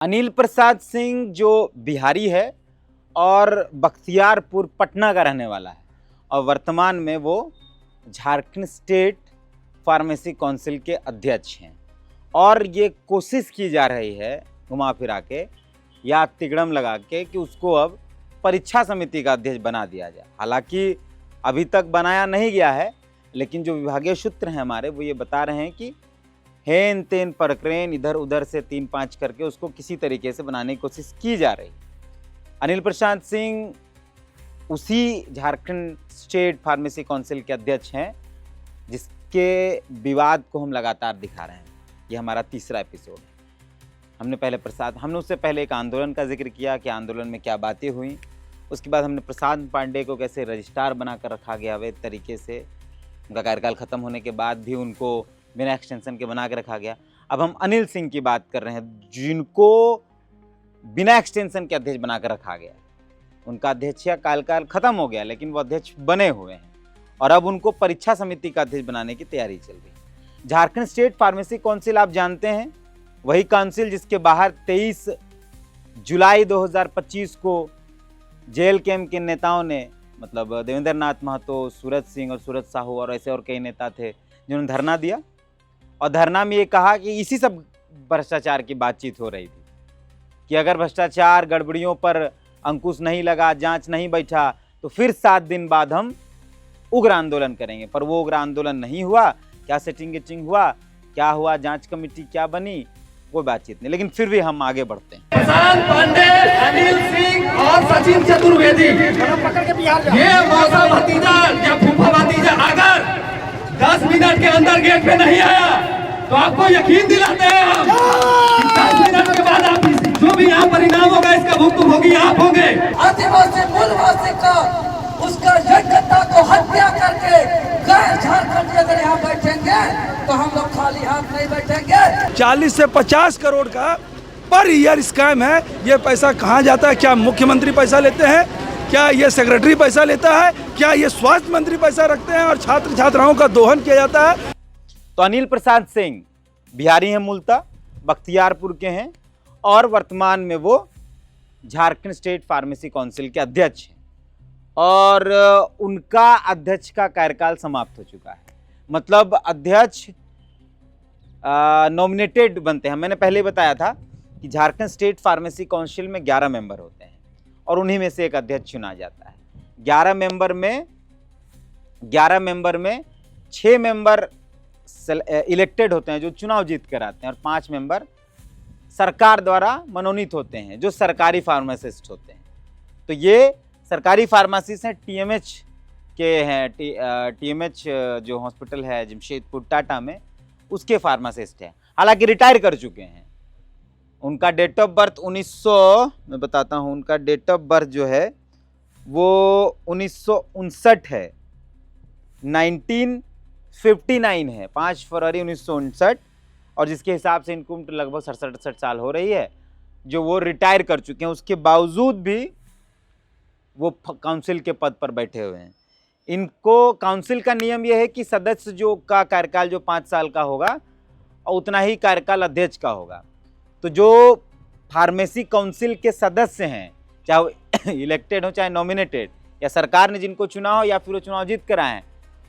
अनिल प्रसाद सिंह जो बिहारी है और बख्तियारपुर पटना का रहने वाला है और वर्तमान में वो झारखंड स्टेट फार्मेसी काउंसिल के अध्यक्ष हैं। और ये कोशिश की जा रही है घुमा फिरा के या तिगड़म लगा के कि उसको अब परीक्षा समिति का अध्यक्ष बना दिया जाए। हालांकि अभी तक बनाया नहीं गया है, लेकिन जो विभागीय सूत्र हैं हमारे वो ये बता रहे हैं कि हेन तेन परक्रेन इधर उधर से 3-5 करके उसको किसी तरीके से बनाने की कोशिश की जा रही। अनिल प्रसाद सिंह उसी झारखंड स्टेट फार्मेसी काउंसिल के अध्यक्ष हैं जिसके विवाद को हम लगातार दिखा रहे हैं। ये हमारा तीसरा एपिसोड है। हमने उससे पहले एक आंदोलन का जिक्र किया कि आंदोलन में क्या बातें हुई। उसके बाद हमने प्रसाद पांडे को कैसे रजिस्ट्रार बनाकर रखा गया अवैध तरीके से, उनका कार्यकाल खत्म होने के बाद भी उनको बिना एक्सटेंशन के बना के रखा गया। अब हम अनिल सिंह की बात कर रहे हैं जिनको बिना एक्सटेंशन के अध्यक्ष बनाकर रखा गया। उनका अध्यक्षीय कार्यकाल खत्म हो गया लेकिन वो अध्यक्ष बने हुए हैं और अब उनको परीक्षा समिति का अध्यक्ष बनाने की तैयारी चल रही है। झारखंड स्टेट फार्मेसी काउंसिल आप जानते हैं, वही काउंसिल जिसके बाहर 23 जुलाई 2025 को जेल कैंप के नेताओं ने, मतलब देवेंद्र नाथ महतो, सूरज सिंह और सूरज साहू और ऐसे और कई नेता थे जिन्होंने धरना दिया। और धरना में ये कहा कि इसी सब भ्रष्टाचार की बातचीत हो रही थी कि अगर भ्रष्टाचार गड़बड़ियों पर अंकुश नहीं लगा, जांच नहीं बैठा, तो फिर 7 दिन बाद हम उग्र आंदोलन करेंगे। पर वो उग्र आंदोलन नहीं हुआ। क्या सेटिंग गेटिंग हुआ, क्या हुआ, जांच कमेटी क्या बनी, कोई बातचीत नहीं। लेकिन फिर भी हम आगे बढ़ते हैं। प्रसाद पांडे, अनिल सिंह और सचिन चतुर्वेदी, ये मौसा भतीजा या फूफा भतीजा अगर 10 मिनट के अंदर गेट पे नहीं आया तो आपको यकीन दिलाते हैं हम 10 मिनट के बाद आप जो भी यहाँ परिणाम होगा इसका भुक्तभोगी आप होंगे। आदिवासी मूलवासी का उसका योग्यता को हत्या करके गैर झारखंड अगर यहाँ बैठेंगे तो हम लोग खाली हाथ नहीं बैठेंगे। 40 से 50 करोड़ का पर ईयर स्कैम है। ये पैसा कहाँ जाता है? क्या मुख्यमंत्री पैसा लेते हैं? क्या ये सेक्रेटरी पैसा लेता है? क्या ये स्वास्थ्य मंत्री पैसा रखते हैं और छात्र छात्राओं का दोहन किया जाता है? तो अनिल प्रसाद सिंह बिहारी हैं, मूलतः बख्तियारपुर के हैं और वर्तमान में वो झारखंड स्टेट फार्मेसी काउंसिल के अध्यक्ष हैं और उनका अध्यक्ष का कार्यकाल समाप्त हो चुका है। मतलब अध्यक्ष नॉमिनेटेड बनते हैं। मैंने पहले बताया था कि झारखंड स्टेट फार्मेसी काउंसिल में 11 मेंबर होते हैं और उन्हीं में से एक अध्यक्ष चुना जाता है। 11 मेंबर में 6 मेंबर इलेक्टेड होते हैं जो चुनाव जीत कर आते हैं और 5 मेंबर सरकार द्वारा मनोनीत होते हैं जो सरकारी फार्मासिस्ट होते हैं। तो ये सरकारी फार्मासिस्ट हैं, टीएमएच के हैं। टीएमएच जो हॉस्पिटल है जमशेदपुर टाटा में, उसके फार्मासिस्ट हैं। हालांकि रिटायर कर चुके हैं। उनका डेट ऑफ बर्थ 1900 मैं बताता हूँ, उनका डेट ऑफ बर्थ जो है वो 1959 है, 1959 है, 5 फरवरी 1959, और जिसके हिसाब से इनको लगभग 67 साल हो रही है जो वो रिटायर कर चुके हैं। उसके बावजूद भी वो काउंसिल के पद पर बैठे हुए हैं। इनको काउंसिल का नियम यह है कि सदस्य जो का कार्यकाल जो 5 साल का होगा और उतना ही कार्यकाल अध्यक्ष का होगा। तो जो फार्मेसी काउंसिल के सदस्य हैं, चाहे वो इलेक्टेड हो चाहे नॉमिनेटेड, या सरकार ने जिनको चुना हो या फिर वो चुनाव जीत कर आए हैं,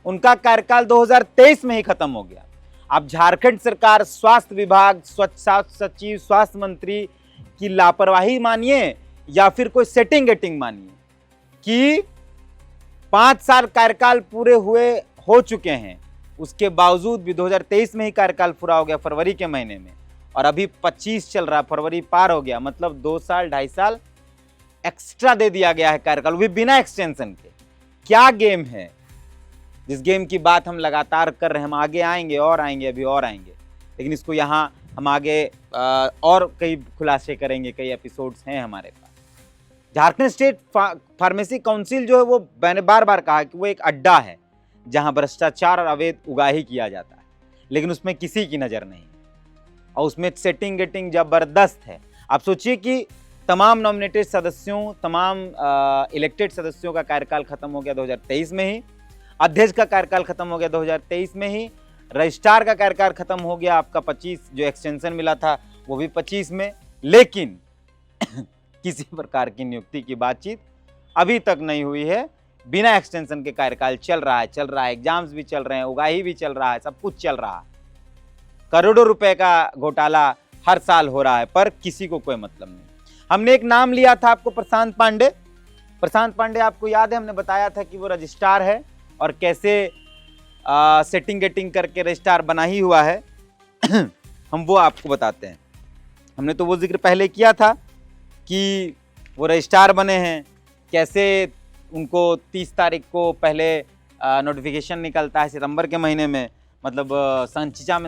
उनका कार्यकाल 2023 में ही खत्म हो गया। अब झारखंड सरकार, स्वास्थ्य विभाग, स्वच्छ सचिव, स्वास्थ्य मंत्री की लापरवाही मानिए या फिर कोई सेटिंग गेटिंग मानिए कि 5 साल कार्यकाल पूरे हो चुके हैं, उसके बावजूद भी 2023 में ही कार्यकाल पूरा हो गया फरवरी के महीने में, और अभी 25 चल रहा, फरवरी पार हो गया। मतलब 2 साल 2.5 साल एक्स्ट्रा दे दिया गया है कार्यकाल, वो भी बिना एक्सटेंशन के। क्या गेम है, जिस गेम की बात हम लगातार कर रहे हैं। हम आगे आएंगे और आएंगे, अभी और आएंगे, लेकिन इसको यहाँ हम आगे और कई खुलासे करेंगे, कई एपिसोड्स हैं हमारे पास। झारखंड स्टेट फार्मेसी काउंसिल जो है वो मैंने बार बार कहा कि वो एक अड्डा है जहां भ्रष्टाचार और अवैध उगाही किया जाता है, लेकिन उसमें किसी की नज़र नहीं और उसमें सेटिंग गेटिंग ज़बरदस्त है। आप सोचिए कि तमाम नॉमिनेटेड सदस्यों, तमाम इलेक्टेड सदस्यों का कार्यकाल खत्म हो गया 2023 में ही, अध्यक्ष का कार्यकाल खत्म हो गया 2023 में ही, रजिस्ट्रार का कार्यकाल खत्म हो गया आपका 25, जो एक्सटेंशन मिला था वो भी 25 में, लेकिन किसी प्रकार की नियुक्ति की बातचीत अभी तक नहीं हुई है। बिना एक्सटेंशन के कार्यकाल चल रहा है, एग्जाम्स भी चल रहे हैं, उगाही भी चल रहा है, सब कुछ चल रहा है। करोड़ों रुपए का घोटाला हर साल हो रहा है, पर किसी को कोई मतलब नहीं। हमने एक नाम लिया था आपको, प्रशांत पांडे। प्रशांत पांडे आपको याद है, हमने बताया था कि वो रजिस्ट्रार है और कैसे सेटिंग गेटिंग करके रजिस्ट्रार बना ही हुआ है। हम वो आपको बताते हैं। हमने तो वो जिक्र पहले किया था कि वो रजिस्ट्रार बने हैं, कैसे उनको 30 तारीख को पहले नोटिफिकेशन निकलता है सितंबर के महीने में, मतलब संचिका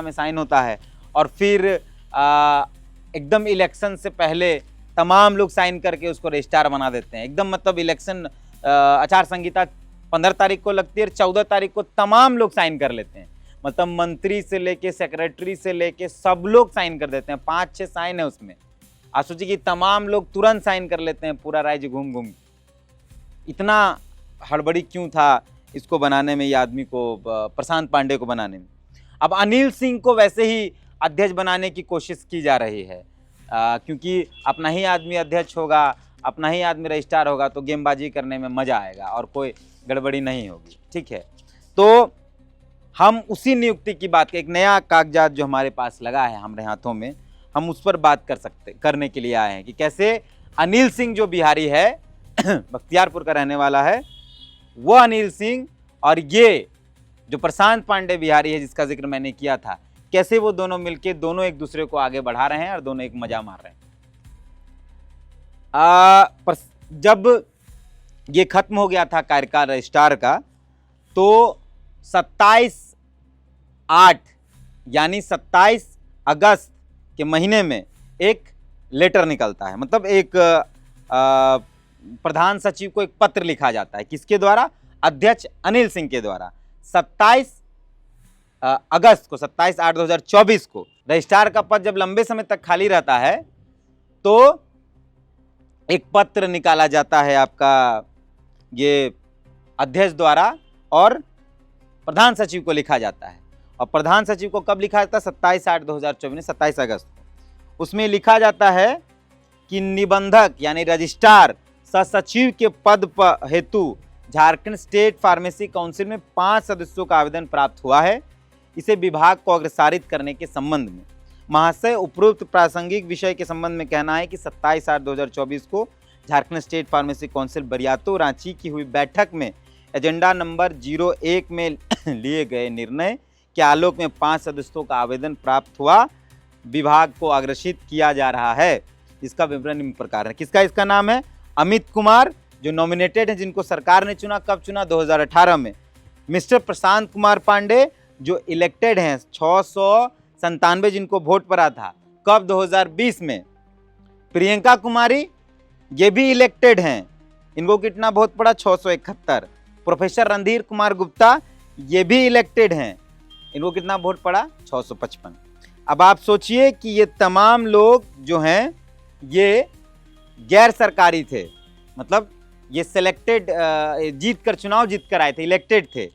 में साइन होता है, और फिर एकदम इलेक्शन से पहले तमाम लोग साइन करके उसको रजिस्ट्रार बना देते हैं। एकदम मतलब इलेक्शन आचार संहिता 15 तारीख को लगती है और 14 तारीख को तमाम लोग साइन कर लेते हैं। मतलब मंत्री से लेके सेक्रेटरी से लेके सब लोग साइन कर देते हैं। 5-6 साइन है उसमें। आप सोचिए कि तमाम लोग तुरंत साइन कर लेते हैं, पूरा राज्य घूम घूम। इतना हड़बड़ी क्यों था इसको बनाने में, ये आदमी को, प्रशांत पांडे को बनाने में। अब अनिल सिंह को वैसे ही अध्यक्ष बनाने की कोशिश की जा रही है, क्योंकि अपना ही आदमी अध्यक्ष होगा, अपना ही आदमी रजिस्ट्रार होगा तो गेमबाजी करने में मज़ा आएगा और कोई गड़बड़ी नहीं होगी। ठीक है, तो हम उसी नियुक्ति की बात, एक नया कागजात जो हमारे पास लगा है हमारे हाथों में, हम उस पर बात करने के लिए आए हैं कि कैसे अनिल सिंह जो बिहारी है, बख्तियारपुर का रहने वाला है, वो अनिल सिंह और ये जो प्रशांत पांडे बिहारी है जिसका जिक्र मैंने किया था, कैसे वो दोनों मिलके दोनों एक दूसरे को आगे बढ़ा रहे हैं और दोनों एक मजा मार रहे हैं। जब ये खत्म हो गया था कार्यकाल रजिस्ट्रार का, तो 27/8 यानी 27 अगस्त के महीने में एक लेटर निकलता है। मतलब एक प्रधान सचिव को एक पत्र लिखा जाता है, किसके द्वारा? अध्यक्ष अनिल सिंह के द्वारा। 27 अगस्त को, 27/8/2024 को रजिस्ट्रार का पद जब लंबे समय तक खाली रहता है तो एक पत्र निकाला जाता है आपका ये अध्यक्ष द्वारा और प्रधान सचिव को लिखा जाता है। और प्रधान सचिव को कब लिखा जाता है? 27/8/2024, 27 अगस्त को। उसमें लिखा जाता है कि निबंधक यानी रजिस्ट्रार सचिव के पद पर हेतु झारखंड स्टेट फार्मेसी काउंसिल में 5 सदस्यों का आवेदन प्राप्त हुआ है। इसे विभाग को अग्रसारित करने के संबंध में महाशय उपरोक्त प्रासंगिक विषय के संबंध में कहना है कि 27/8/2024 को Jharkhand state pharmacy council Bariatu Ranchi की हुई बैठक में एजेंडा नंबर 01 में लिए गए निर्णय के आलोक में 5 सदस्यों का आवेदन प्राप्त हुआ। विभाग को अग्रसित किया जा रहा है। इसका विवरण निम्न प्रकार है। किसका इसका नाम है? अमित कुमार, जो नॉमिनेटेड है, जिनको सरकार ने चुना। कब चुना? 2018 में। मिस्टर प्रशांत कुमार पांडे जो इलेक्टेड हैं, 697 जिनको वोट पड़ा था। कब? 2020 में। प्रियंका कुमारी ये भी इलेक्टेड हैं, इनको कितना वोट पड़ा? 671। प्रोफेसर रणधीर कुमार गुप्ता ये भी इलेक्टेड हैं, इनको कितना वोट पड़ा? 655। अब आप सोचिए कि ये तमाम लोग जो हैं ये गैर सरकारी थे, मतलब ये सिलेक्टेड, चुनाव जीत कर आए थे, इलेक्टेड थे।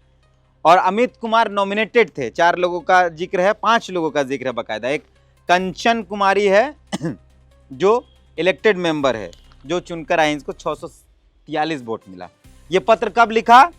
और अमित कुमार नॉमिनेटेड थे। 4 लोगों का जिक्र है, 5 लोगों का जिक्र है बाकायदा। एक कंचन कुमारी है जो इलेक्टेड मेंबर है, जो चुनकर आई, इसको 643 वोट मिला। ये पत्र कब लिखा?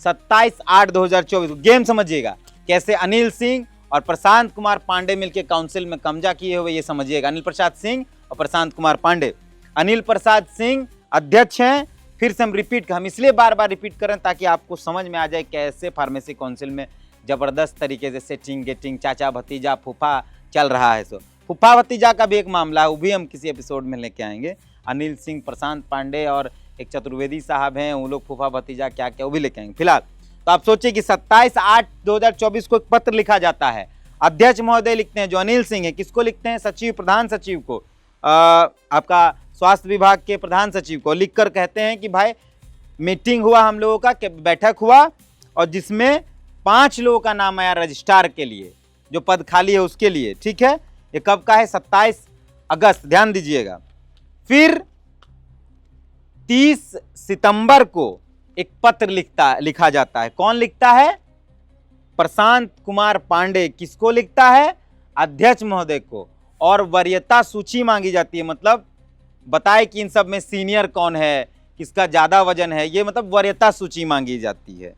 27/8/2024। गेम समझिएगा कैसे अनिल सिंह और प्रशांत कुमार पांडे मिलकर काउंसिल में कब्जा किए हुए, ये समझिएगा। अनिल प्रसाद सिंह और प्रशांत कुमार पांडे। अनिल प्रसाद सिंह अध्यक्ष हैं। फिर से हम इसलिए बार बार रिपीट कर रहे हैं ताकि आपको समझ में आ जाए कैसे फार्मेसी काउंसिल में जबरदस्त तरीके से सेटिंग गेटिंग, चाचा भतीजा फूफा चल रहा है। सो फूफा भतीजा का भी एक मामला है, वो भी हम किसी एपिसोड में लेके आएंगे। अनिल सिंह, प्रशांत पांडे और एक चतुर्वेदी साहब हैं, वो लोग फूफा भतीजा क्या क्या वो भी लेके आएंगे। फिलहाल तो आप सोचिए कि 27/8/2024 को एक पत्र लिखा जाता है। अध्यक्ष महोदय लिखते हैं जो अनिल सिंह है, किसको लिखते हैं? सचिव, प्रधान सचिव को, आपका स्वास्थ्य विभाग के प्रधान सचिव को लिखकर कहते हैं कि भाई मीटिंग हुआ हम लोगों का, बैठक हुआ, और जिसमें 5 लोगों का नाम आया रजिस्ट्रार के लिए, जो पद खाली है उसके लिए। ठीक है, ये कब का है? 27 अगस्त, ध्यान दीजिएगा। फिर 30 सितंबर को एक पत्र लिखा जाता है। कौन लिखता है? प्रशांत कुमार पांडे। किसको लिखता है? अध्यक्ष महोदय को। और वरीयता सूची मांगी जाती है, मतलब बताए कि इन सब में सीनियर कौन है, किसका ज़्यादा वजन है, ये मतलब वरीयता सूची मांगी जाती है।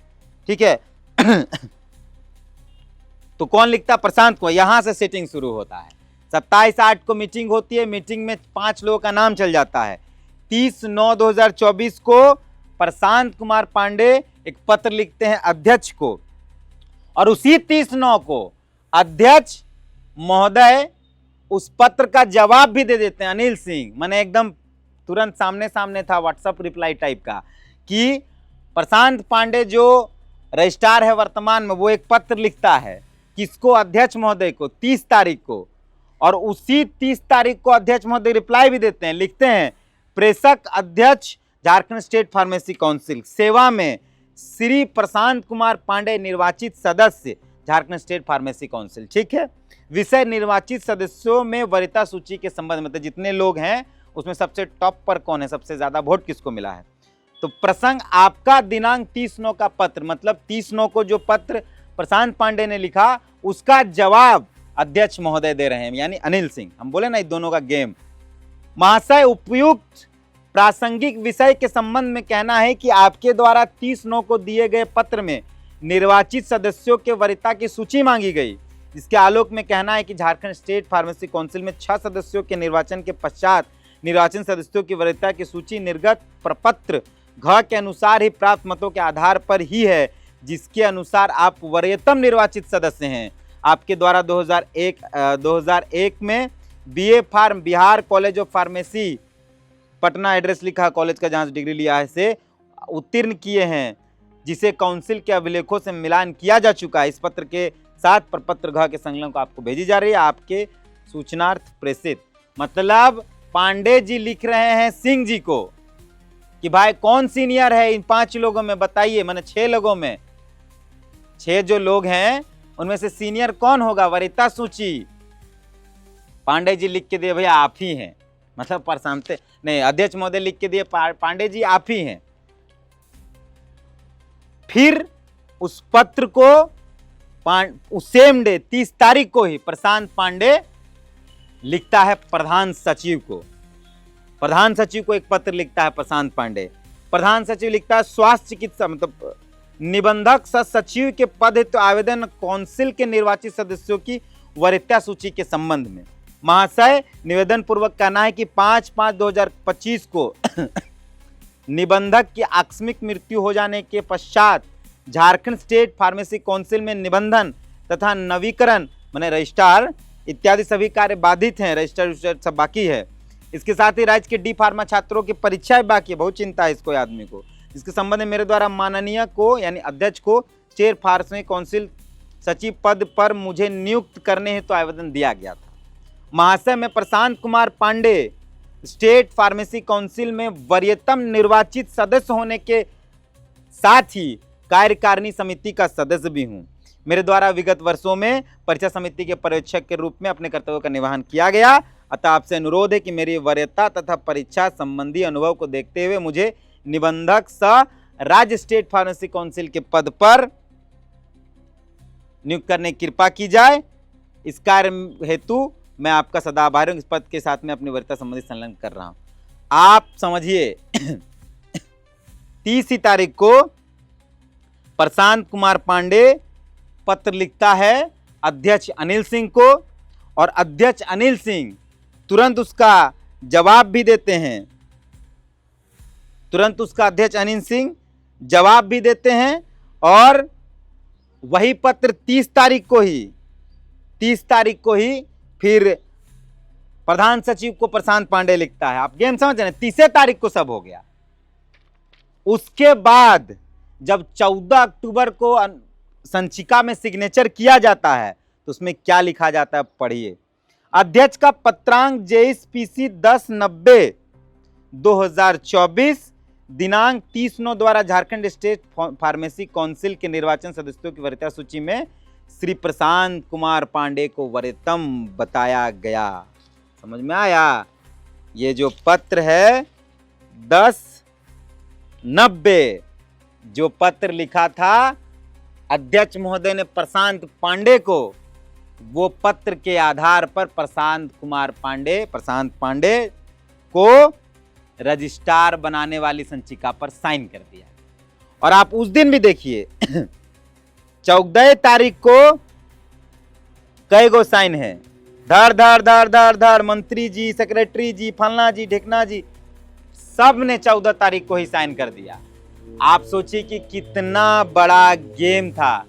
ठीक है। तो कौन लिखता? प्रशांत को। यहां से सेटिंग शुरू होता है। 27/8 को मीटिंग होती है, मीटिंग में 5 लोगों का नाम चल जाता है। 30/9/2024 को प्रशांत कुमार पांडे एक पत्र लिखते हैं अध्यक्ष को, और उसी 30/9 को अध्यक्ष महोदय उस पत्र का जवाब भी दे देते हैं। अनिल सिंह, मैंने एकदम तुरंत सामने सामने था, व्हाट्सएप रिप्लाई टाइप का, कि प्रशांत पांडे जो रजिस्ट्रार है वर्तमान में, वो एक पत्र लिखता है किसको? अध्यक्ष महोदय को, 30 तारीख को, और उसी 30 तारीख को अध्यक्ष महोदय रिप्लाई भी देते हैं, लिखते हैं प्रेषक अध्यक्ष झारखंड स्टेट फार्मेसी काउंसिल सेवा में श्री प्रशांत कुमार पांडे निर्वाचित सदस्य झारखंड स्टेट फार्मेसी काउंसिल। ठीक है। विषय निर्वाचित सदस्यों में वरीयता सूची के संबंध में, तो जितने लोग हैं उसमें सबसे टॉप पर कौन है, सबसे ज्यादा वोट किसको मिला है। तो प्रसंग आपका दिनांक 30/9 का पत्र, मतलब 30/9 को जो पत्र प्रशांत पांडे ने लिखा उसका जवाब अध्यक्ष महोदय दे रहे हैं, यानी अनिल सिंह। हम बोले ना, इन दोनों का गेम। महाशय, उपयुक्त प्रासंगिक विषय के संबंध में कहना है कि आपके द्वारा 30/9 को दिए गए पत्र में निर्वाचित सदस्यों के वरीयता की सूची मांगी गई, जिसके आलोक में कहना है कि झारखंड स्टेट फार्मेसी काउंसिल में 6 सदस्यों के निर्वाचन के पश्चात निर्वाचन सदस्यों की वरीयता की सूची निर्गत प्रपत्र घ के अनुसार ही प्राप्त मतों के आधार पर ही है, जिसके अनुसार आप वरीयतम निर्वाचित सदस्य हैं। आपके द्वारा 2001 में BA pharm Bihar college of pharmacy Patna, address लिखा कॉलेज का जहाँ से डिग्री लिया है, से उत्तीर्ण किए हैं, जिसे काउंसिल के अभिलेखों से मिलान किया जा चुका है। इस पत्र के साथ प्रपत्र घ के संकलन को आपको भेजी जा रही है, आपके सूचनार्थ प्रेषित। मतलब पांडे जी लिख रहे हैं सिंह जी को कि भाई कौन सीनियर है इन 5 लोगों में, बताइए। मैंने 6 लोगों में, 6 जो लोग हैं उनमें से सीनियर कौन होगा? वरीयता सूची पांडे जी लिख के दिए, भैया आप ही हैं। मतलब प्रशांत नहीं, अध्यक्ष महोदय लिख के दिए, पांडे जी आप ही हैं। फिर उस पत्र को सेम डे 30 तारीख को ही प्रशांत पांडे लिखता है प्रधान सचिव को। प्रधान सचिव को एक पत्र लिखता है प्रशांत पांडे। प्रधान सचिव लिखता है स्वास्थ्य चिकित्सा, मतलब निबंधक सचिव के पद हेतु आवेदन काउंसिल के निर्वाचित सदस्यों की वरीयता सूची के संबंध में। महाशय, निवेदन पूर्वक कहना है कि 5/5/2025 को निबंधक की आकस्मिक मृत्यु हो जाने के पश्चात झारखंड स्टेट फार्मेसी काउंसिल में निबंधन तथा नवीकरण, माने रजिस्ट्रार इत्यादि सभी कार्य बाधित हैं। रजिस्ट्रार सब बाकी है। इसके साथ ही राज्य के डी फार्मा छात्रों की परीक्षाएं बाकी है। बहुत चिंता है इसको आदमी को। इसके संबंध में मेरे द्वारा माननीय को, यानी अध्यक्ष को, स्टेट फार्मेसी काउंसिल सचिव पद पर मुझे नियुक्त करने हेतु तो आवेदन दिया गया था। महाशय, मैं Prashant Kumar Pandey state pharmacy council में वरीयतम निर्वाचित सदस्य होने के साथ ही कार्यकारिणी समिति का सदस्य भी हूं। मेरे द्वारा विगत वर्षों में परीक्षा समिति के पर्यवेक्षक के रूप में अपने कर्तव्यों का निर्वहन किया गया। अतः आपसे अनुरोध है कि मेरी वरीयता तथा परीक्षा संबंधी अनुभव को देखते हुए मुझे निबंधक सह राज्य स्टेट फार्मेसी काउंसिल के पद पर नियुक्त करने की कृपा की जाए। इस कार्य हेतु मैं आपका सदा आभारी हूं। इस पद के साथ में अपनी वरीयता संबंधी संलग्न कर रहा हूं। आप समझिए 30 तारीख को प्रशांत कुमार पांडे पत्र लिखता है अध्यक्ष अनिल सिंह को, और अध्यक्ष अनिल सिंह तुरंत उसका जवाब भी देते हैं। तुरंत उसका अध्यक्ष अनिल सिंह जवाब भी देते हैं, और वही पत्र 30 तारीख को ही फिर प्रधान सचिव को प्रशांत पांडे लिखता है। आप गेम समझ रहे हैं? 30 तारीख को सब हो गया। उसके बाद जब 14 अक्टूबर को संचिका में सिग्नेचर किया जाता है तो उसमें क्या लिखा जाता है, पढ़िए। अध्यक्ष का पत्रांक JSPC 10/90/2024 दिनांक 30/9 द्वारा झारखंड स्टेट फार्मेसी काउंसिल के निर्वाचन सदस्यों की वरीयता सूची में श्री प्रशांत कुमार पांडे को वरीयतम बताया गया। समझ में आया? ये जो पत्र है 10/90 जो पत्र लिखा था अध्यक्ष महोदय ने प्रशांत पांडे को, वो पत्र के आधार पर प्रशांत पांडे को रजिस्ट्रार बनाने वाली संचिका पर साइन कर दिया। और आप उस दिन भी देखिए 14 तारीख को कई गो साइन है, धड़ मंत्री जी, सेक्रेटरी जी, फलना जी, ढिकना जी, सब ने 14 तारीख को ही साइन कर दिया। आप सोचिए कि कितना बड़ा गेम था,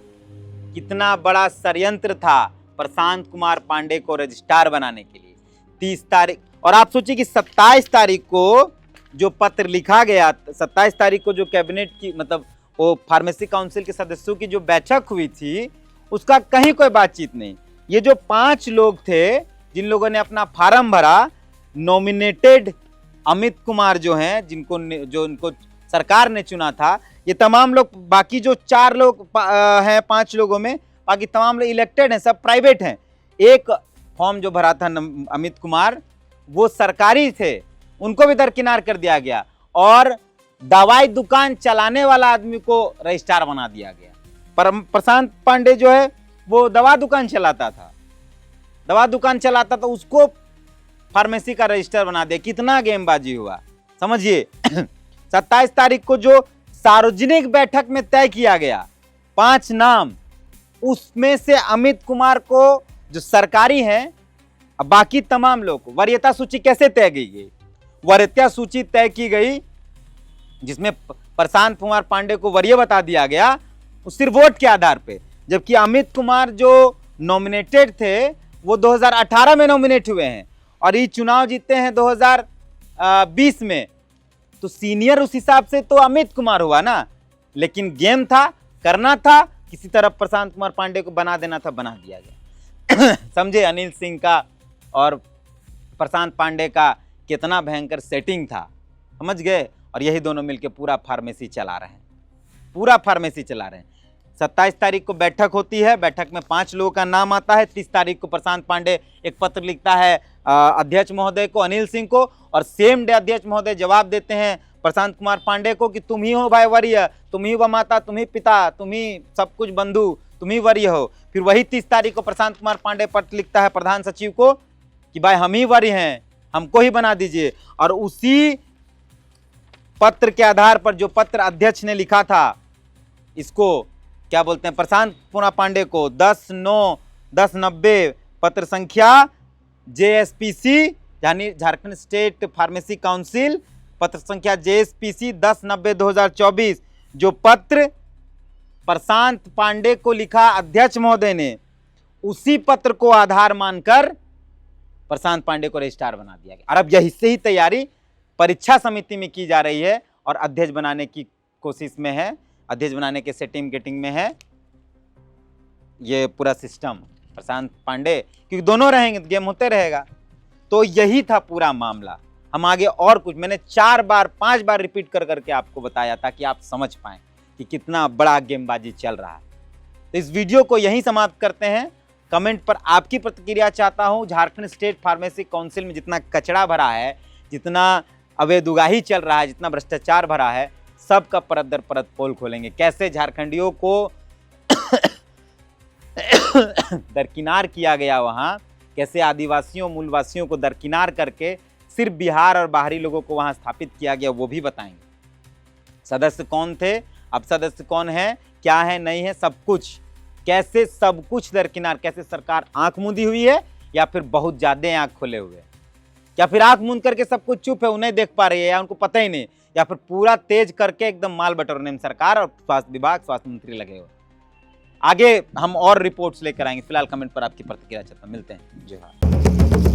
कितना बड़ा षड्यंत्र था प्रशांत कुमार पांडे को रजिस्ट्रार बनाने के लिए। 30 तारीख, और आप सोचिए कि 27 तारीख को जो पत्र लिखा गया, 27 तारीख को जो कैबिनेट की मतलब वो फार्मेसी काउंसिल के सदस्यों की जो बैठक हुई थी, उसका कहीं कोई बातचीत नहीं। ये जो 5 लोग थे जिन लोगों ने अपना फार्म भरा, नॉमिनेटेड अमित कुमार जो हैं, जो उनको सरकार ने चुना था, ये तमाम लोग, बाकी जो 4 लोग हैं 5 लोगों में, बाकी तमाम लोग इलेक्टेड हैं, सब प्राइवेट हैं। एक फॉर्म जो भरा था अमित कुमार, वो सरकारी थे, उनको भी दरकिनार कर दिया गया। और दवाई दुकान चलाने वाला आदमी को रजिस्ट्रार बना दिया गया। पर प्रशांत पांडे जो है वो दवा दुकान चलाता था, उसको फार्मेसी का रजिस्टर बना दिया। कितना गेमबाजी हुआ समझिए। 27 तारीख को जो सार्वजनिक बैठक में तय किया गया 5 नाम, उसमें से अमित कुमार को जो सरकारी हैं, बाकी तमाम लोग, वरीयता सूची कैसे तय की गई? वरीयता सूची तय की गई जिसमें प्रशांत कुमार पांडे को वरीय बता दिया गया, वो सिर्फ वोट के आधार पे। जबकि अमित कुमार जो नॉमिनेटेड थे वो 2018 में नॉमिनेट हुए हैं और ये चुनाव जीते हैं 2020 में, तो सीनियर उस हिसाब से तो अमित कुमार हुआ ना। लेकिन गेम था, करना था, किसी तरह प्रशांत कुमार पांडे को बना देना था, बना दिया गया। समझे अनिल सिंह का और प्रशांत पांडे का कितना भयंकर सेटिंग था, समझ गए। और यही दोनों मिलकर पूरा फार्मेसी चला रहे हैं। 27 तारीख को बैठक होती है, बैठक में 5 लोगों का नाम आता है। 30 तारीख को प्रशांत पांडे एक पत्र लिखता है अध्यक्ष महोदय को, अनिल सिंह को, और सेम डे अध्यक्ष महोदय जवाब देते हैं प्रशांत कुमार पांडे को कि तुम ही हो भाई वरीय, तुम ही व माता, तुम ही पिता, तुम ही सब कुछ बंधु, तुम ही वरीय हो। फिर वही 30 तारीख को प्रशांत कुमार पांडे पत्र लिखता है प्रधान सचिव को कि भाई हम ही वरीय हैं, हमको ही बना दीजिए। और उसी पत्र के आधार पर, जो पत्र अध्यक्ष ने लिखा था, इसको क्या बोलते हैं, प्रशांत कुमार पांडे को 10/9/1090 पत्र संख्या JSPC यानी झारखंड स्टेट फार्मेसी काउंसिल, पत्र संख्या JSPC 10/90/2024, जो पत्र प्रशांत पांडे को लिखा अध्यक्ष महोदय ने, उसी पत्र को आधार मानकर प्रशांत पांडे को रजिस्ट्रार बना दिया गया। और अब यही से ही तैयारी परीक्षा समिति में की जा रही है और अध्यक्ष बनाने की कोशिश में है, अध्यक्ष बनाने के सेटिंग गेटिंग में है ये पूरा सिस्टम प्रशांत पांडे, क्योंकि दोनों रहेंगे तो गेम होते रहेगा। तो यही था पूरा मामला। हम आगे और कुछ, मैंने 4 बार 5 बार रिपीट कर करके आपको बताया ताकि आप समझ पाएं कि कितना बड़ा गेमबाजी चल रहा है। तो इस वीडियो को यहीं समाप्त करते हैं। कमेंट पर आपकी प्रतिक्रिया चाहता हूं। झारखंड स्टेट फार्मेसी काउंसिल में जितना कचरा भरा है, जितना अवैधुगाही चल रहा है, जितना भ्रष्टाचार भरा है, सबका परत दर परत पोल खोलेंगे। कैसे झारखंडियों को दरकिनार किया गया वहाँ, कैसे आदिवासियों मूलवासियों को दरकिनार करके सिर्फ बिहार और बाहरी लोगों को वहाँ स्थापित किया गया, वो भी बताएंगे। सदस्य कौन थे, अब सदस्य कौन है, क्या है, नहीं है, सब कुछ, कैसे सब कुछ दरकिनार, कैसे सरकार आंख मूंदी हुई है या फिर बहुत ज्यादा आंख खोले हुए, या फिर आंख मूंद करके सब कुछ चुप है, उन्हें देख पा रही है या उनको पता ही नहीं, या फिर पूरा तेज करके एकदम माल बटोरने में सरकार और स्वास्थ्य विभाग, स्वास्थ्य मंत्री लगे हुए। आगे हम और रिपोर्ट्स लेकर आएंगे। फिलहाल कमेंट पर आपकी प्रतिक्रिया चाहता हूं। मिलते हैं। जय हिंद।